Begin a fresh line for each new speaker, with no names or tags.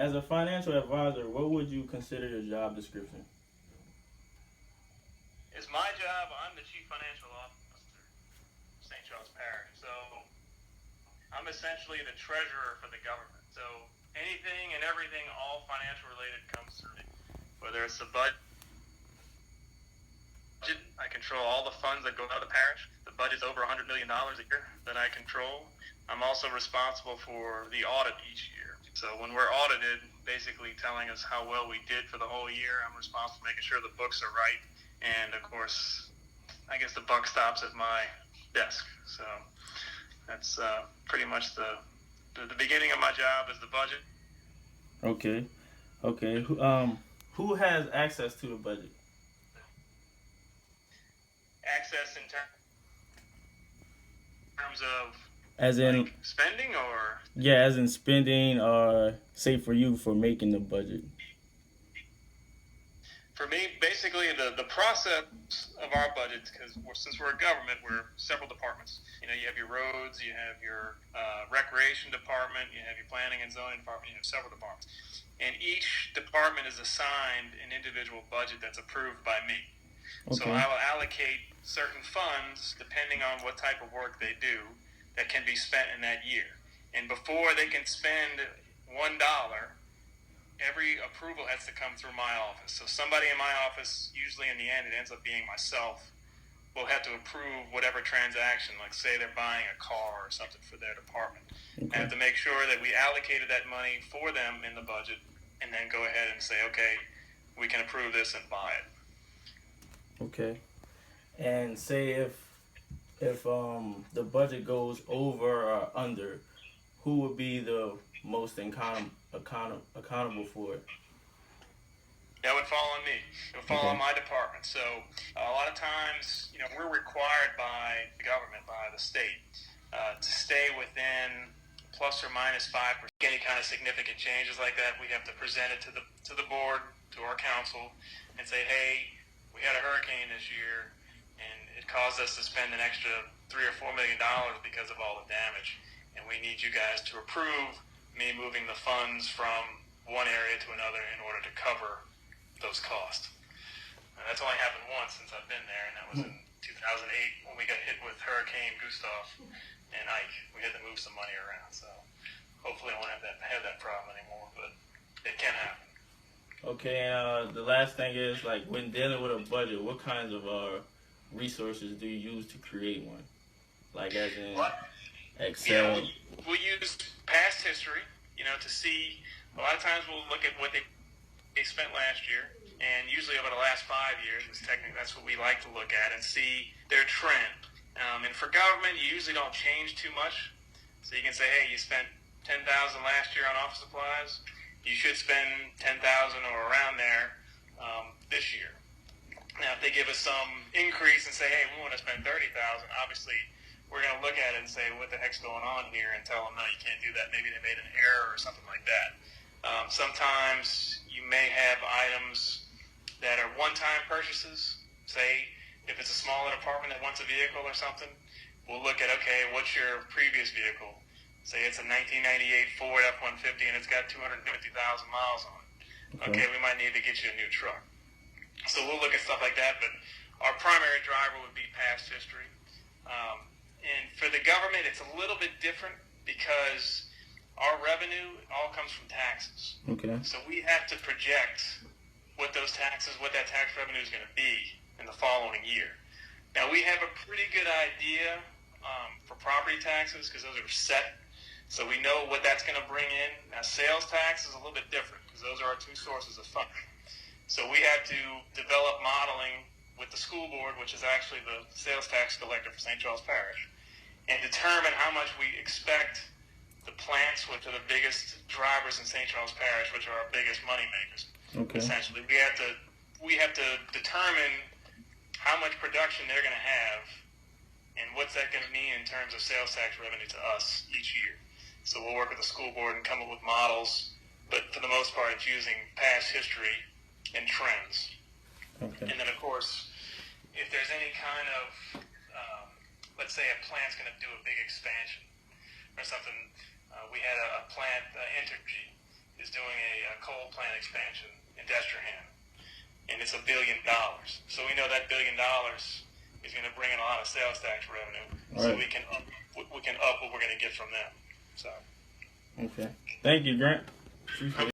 as a financial advisor, what would you consider your job description?
It's my job. I'm the chief financial officer of St. Charles Parish. So I'm essentially the treasurer for the government. So anything and everything, all financial related, comes through me. Whether it's the budget, I control all the funds that go out of the parish. The budget's over $100 million a year that I control. I'm also responsible for the audit each year. So when we're audited, basically telling us how well we did for the whole year, I'm responsible for making sure the books are right. And of course, I guess the buck stops at my desk. So that's pretty much the beginning of my job is the budget.
Okay. Okay. Who has access to the budget?
Access in terms of
As in,
like spending or
yeah, as in spending, or say for you for making the budget.
for me, basically the process of our budgets, because since we're a government, we're several departments. You know, you have your roads, you have your recreation department, you have your planning and zoning department, you have several departments. And each department is assigned an individual budget that's approved by me. Okay. So I will allocate certain funds depending on what type of work they do that can be spent in that year. And before they can spend $1, every approval has to come through my office. So somebody in my office, usually in the end it ends up being myself, will have to approve whatever transaction, like say they're buying a car or something for their department. Okay. I have to make sure that we allocated that money for them in the budget and then go ahead and say, okay, we can approve this and buy it.
Okay. And say if the budget goes over or under, who would be the most accountable for it?
That would fall on me. It would fall on my department. So a lot of times, you know, we're required by the government, by the state, to stay within plus or minus 5%. Any kind of significant changes like that, we have to present it to the board, to our council, and say, hey, we had a hurricane this year, and it caused us to spend an extra $3 or $4 million because of all the damage, and we need you guys to approve me moving the funds from one area to another in order to cover those costs. And that's only happened once since I've been there, and that was in 2008 when we got hit with Hurricane Gustav and Ike. We had to move some money around, so hopefully I won't have that problem anymore, but it can happen.
Okay, and the last thing is, like, when dealing with a budget, what kinds of resources do you use to create one? Like, as in Excel?
Yeah, we'll use past history, you know, to see. A lot of times we'll look at what they spent last year, and usually over the last 5 years, that's what we like to look at and see their trend. And for government, you usually don't change too much. So you can say, hey, you spent $10,000 last year on office supplies. You should spend $10,000 or around there this year. Now, if they give us some increase and say, hey, we want to spend $30,000, obviously we're going to look at it and say, what the heck's going on here, and tell them, no, you can't do that. Maybe they made an error or something like that. Sometimes you may have items that are one-time purchases. Say, if it's a smaller department that wants a vehicle or something, we'll look at, okay, what's your previous vehicle? Say it's a 1998 Ford F-150 and it's got 250,000 miles on it. Okay, we might need to get you a new truck. So we'll look at stuff like that, but our primary driver would be past history. And for the government, it's a little bit different because our revenue all comes from taxes. Okay. So we have to project what that tax revenue is going to be in the following year. Now, we have a pretty good idea for property taxes because those are set. So we know what that's going to bring in. Now, sales tax is a little bit different because those are our two sources of funding. So we have to develop modeling with the school board, which is actually the sales tax collector for St. Charles Parish, and determine how much we expect the plants, which are the biggest drivers in St. Charles Parish, which are our biggest money makers. Okay. Essentially, we have to determine how much production they're going to have and what's that going to mean in terms of sales tax revenue to us each year. So we'll work with the school board and come up with models, but for the most part, it's using past history and trends. Okay. And then, of course, if there's any kind of, let's say a plant's going to do a big expansion or something, we had a plant, Entergy, is doing a coal plant expansion in Destrehan, and it's $1 billion. So we know that $1 billion is going to bring in a lot of sales tax revenue, so we can up what we're going to get from them. So.
Okay. Thank you, Grant. Appreciate it.